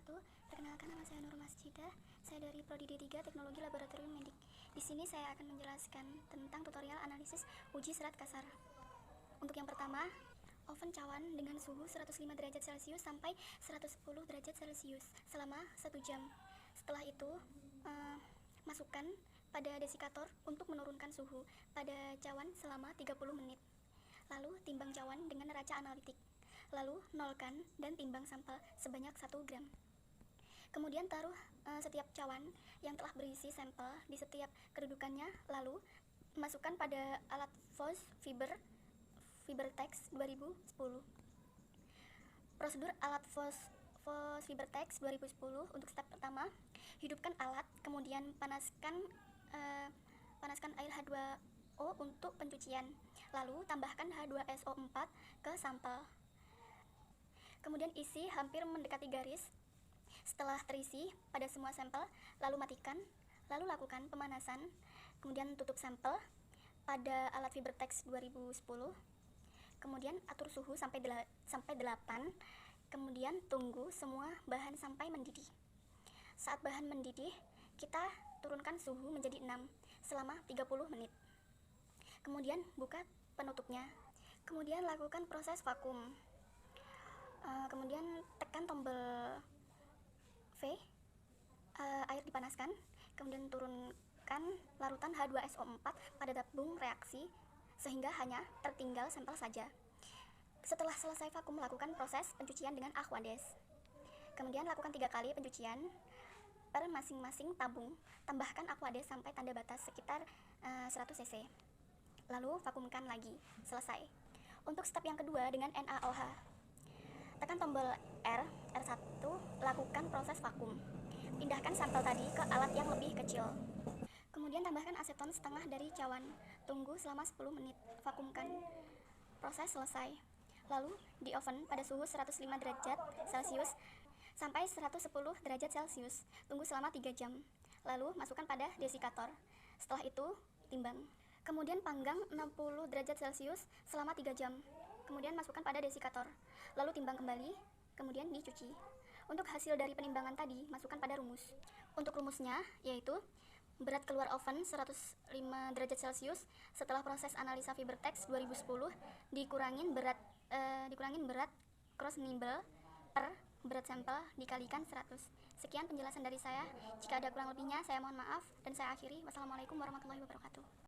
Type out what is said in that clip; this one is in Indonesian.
wabarakatuh. Perkenalkan, nama saya Nur Masjidah. Saya dari Prodi D3 Teknologi Laboratorium Medik. Di sini saya akan menjelaskan tentang tutorial analisis uji serat kasar. Untuk yang pertama, oven cawan dengan suhu 105 derajat Celcius sampai 110 derajat Celcius selama 1 jam. Setelah itu, masukkan pada desikator untuk menurunkan suhu pada cawan selama 30 menit. Lalu timbang cawan dengan neraca analitik. Lalu nolkan dan timbang sampel sebanyak 1 gram. Kemudian taruh setiap cawan yang telah berisi sampel di setiap kedudukannya, lalu masukkan pada alat FOS Fibertex 2010. Prosedur alat FOS Fibertex 2010 untuk step pertama: hidupkan alat, kemudian panaskan air H2O untuk pencucian, lalu tambahkan H2SO4 ke sampel. Kemudian isi hampir mendekati garis. Setelah terisi pada semua sampel, lalu matikan, lalu lakukan pemanasan, kemudian tutup sampel pada alat Fibertex 2010. Kemudian atur suhu sampai 8, kemudian tunggu semua bahan sampai mendidih. Saat bahan mendidih, kita turunkan suhu menjadi 6 selama 30 menit. Kemudian buka penutupnya. Kemudian lakukan proses vakum. Kemudian tekan tombol V, air dipanaskan, kemudian turunkan larutan H2SO4 pada tabung reaksi sehingga hanya tertinggal sampel saja. Setelah selesai vakum, lakukan proses pencucian dengan Aquades. Kemudian lakukan 3 kali pencucian per masing-masing tabung. Tambahkan Aquades sampai tanda batas sekitar 100 cc. Lalu vakumkan lagi. Selesai. Untuk step yang kedua dengan NaOH. Tekan tombol R1, lakukan proses vakum. Pindahkan sampel tadi ke alat yang lebih kecil. Kemudian tambahkan aseton setengah dari cawan. Tunggu selama 10 menit. Vakumkan. Proses selesai. Lalu di oven pada suhu 105 derajat Celcius sampai 110 derajat Celcius. Tunggu selama 3 jam. Lalu masukkan pada desikator. Setelah itu timbang. Kemudian panggang 60 derajat Celcius selama 3 jam. Kemudian masukkan pada desikator. Lalu timbang kembali, kemudian dicuci. Untuk hasil dari penimbangan tadi, masukkan pada rumus. Untuk rumusnya yaitu berat keluar oven 105 derajat Celcius setelah proses analisa Fibertex 2010 dikurangin berat cross nibble per berat sampel dikalikan 100. Sekian penjelasan dari saya. Jika ada kurang lebihnya, saya mohon maaf dan saya akhiri. Wassalamualaikum warahmatullahi wabarakatuh.